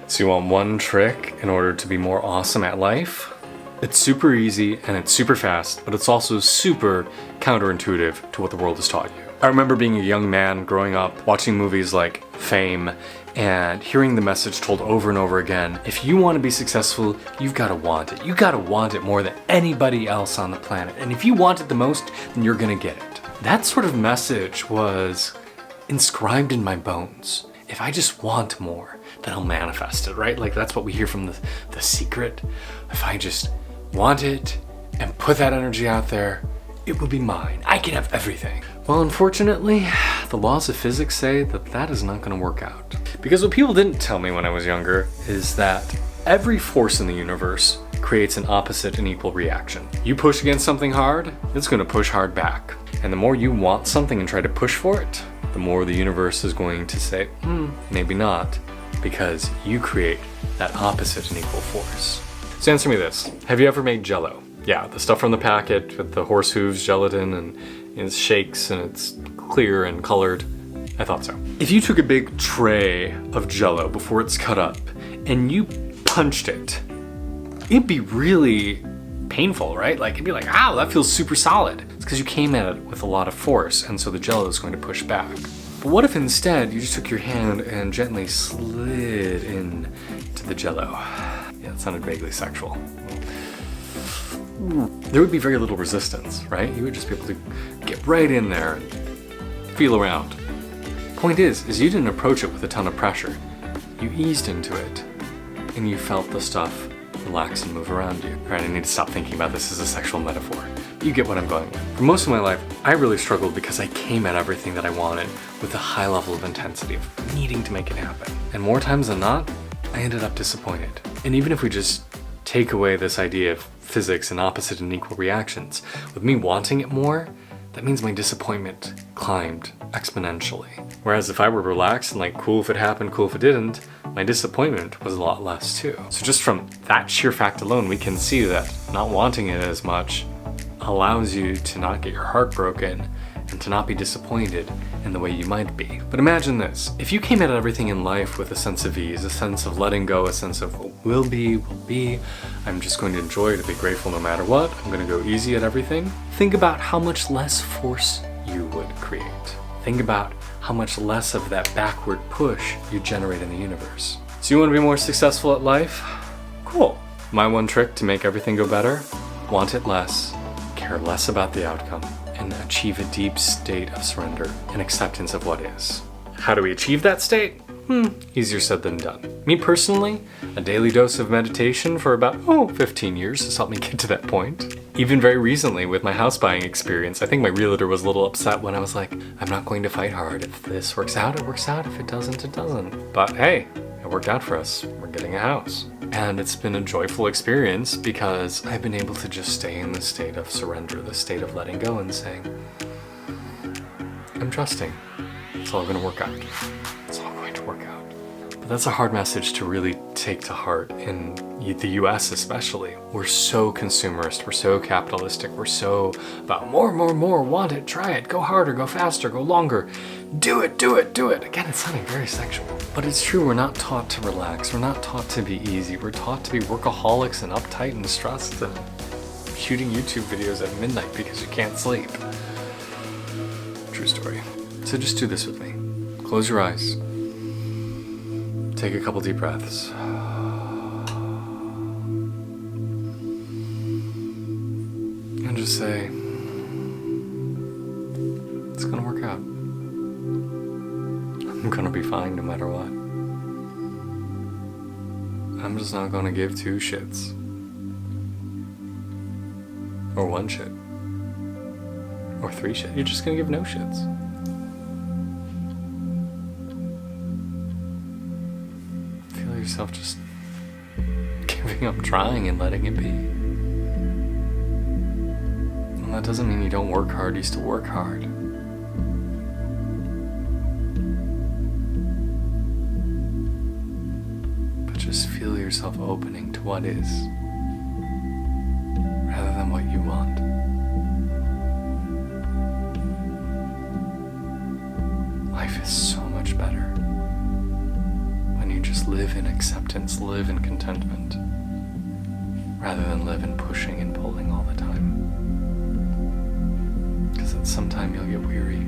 So you want one trick in order to be more awesome at life? It's super easy and it's super fast, but it's also super counterintuitive to what the world has taught you. I remember being a young man growing up, watching movies like Fame, and hearing the message told over and over again, if you want to be successful, you've got to want it. You got to want it more than anybody else on the planet. And if you want it the most, then you're going to get it. That sort of message was inscribed in my bones. If I just want more, then I'll manifest it, right? Like that's what we hear from the Secret. If I just want it and put that energy out there, it will be mine. I can have everything. Well, unfortunately, the laws of physics say that that is not going to work out. Because what people didn't tell me when I was younger is that every force in the universe creates an opposite and equal reaction. You push against something hard, it's going to push hard back. And the more you want something and try to push for it, the more the universe is going to say, maybe not, because you create that opposite and equal force. So answer me this. Have you ever made Jell-O? Yeah, the stuff from the packet with the horse hooves, gelatin, and it shakes and it's clear and colored. I thought so. If you took a big tray of Jell-O before it's cut up and you punched it, it'd be really painful, right? Like it'd be like, ow, that feels super solid. It's because you came at it with a lot of force, and so the Jell-O is going to push back. But what if instead you just took your hand and gently slid in to the Jell-O? Yeah, it sounded vaguely sexual. There would be very little resistance, right? You would just be able to get right in there and feel around. Point is you didn't approach it with a ton of pressure. You eased into it, and you felt the stuff relax and move around you. All right, I need to stop thinking about this as a sexual metaphor. You get what I'm going with. For most of my life, I really struggled because I came at everything that I wanted with a high level of intensity of needing to make it happen. And more times than not, I ended up disappointed. And even if we just take away this idea of physics and opposite and equal reactions, with me wanting it more, that means my disappointment climbed exponentially. Whereas if I were relaxed and like cool if it happened, cool if it didn't, my disappointment was a lot less too. So just from that sheer fact alone, we can see that not wanting it as much allows you to not get your heart broken and to not be disappointed in the way you might be. But imagine this, if you came at everything in life with a sense of ease, a sense of letting go, a sense of what will be, I'm just going to enjoy it and be grateful no matter what, I'm going to go easy at everything, think about how much less force you would create. Think about how much less of that backward push you generate in the universe. So you want to be more successful at life? Cool. My one trick to make everything go better? Want it less, care less about the outcome, and achieve a deep state of surrender and acceptance of what is. How do we achieve that state? Easier said than done. Me personally, a daily dose of meditation for about 15 years has helped me get to that point. Even very recently with my house buying experience, I think my realtor was a little upset when I was like, I'm not going to fight hard. If this works out, it works out. If it doesn't, it doesn't. But hey, it worked out for us. We're getting a house. And it's been a joyful experience because I've been able to just stay in the state of surrender, the state of letting go and saying, I'm trusting. It's all gonna work out. It's all going to work out. But that's a hard message to really take to heart in the US especially. We're so consumerist, we're so capitalistic, we're so about more, want it, try it, go harder, go faster, go longer. Do it. Again, it's sounding very sexual. But it's true, we're not taught to relax, we're not taught to be easy, we're taught to be workaholics and uptight and stressed and shooting YouTube videos at midnight because you can't sleep. True story. So just do this with me. Close your eyes. Take a couple deep breaths. And just say, it's gonna work out. I'm gonna be fine no matter what. I'm just not gonna give two shits. Or one shit. Or three shit. You're just gonna give no shits. Feel yourself just giving up trying and letting it be. And that doesn't mean you don't work hard, you still work hard. Just feel yourself opening to what is, rather than what you want. Life is so much better when you just live in acceptance, live in contentment, rather than live in pushing and pulling all the time. Because at some time you'll get weary.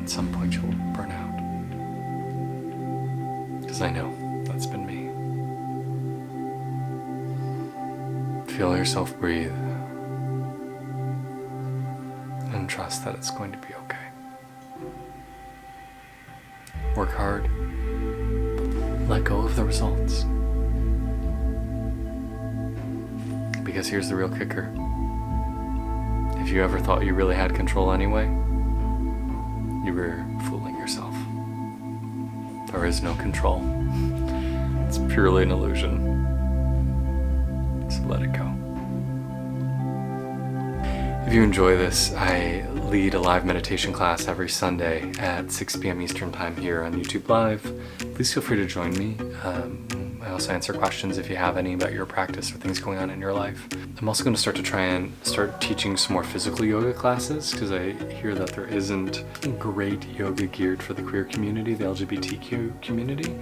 At some point you'll burn out. Because I know that's been me. Feel yourself breathe and trust that it's going to be okay. Work hard. Let go of the results. Because here's the real kicker. If you ever thought you really had control anyway, you were fooling yourself. There is no control. It's purely an illusion. So let it go. If you enjoy this, I lead a live meditation class every Sunday at 6 p.m. Eastern Time here on YouTube Live. Please feel free to join me. I also answer questions if you have any about your practice or things going on in your life. I'm also going to start teaching some more physical yoga classes, because I hear that there isn't great yoga geared for the queer community, the LGBTQ community.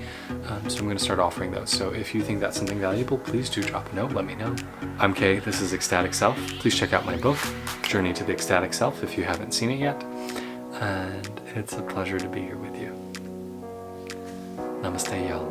So I'm going to start offering those. So if you think that's something valuable, please do drop a note, let me know. I'm Kay, this is Ecstatic Self. Please check out my book, Journey to the Ecstatic Self, if you haven't seen it yet. And it's a pleasure to be here with you. Namaste, y'all.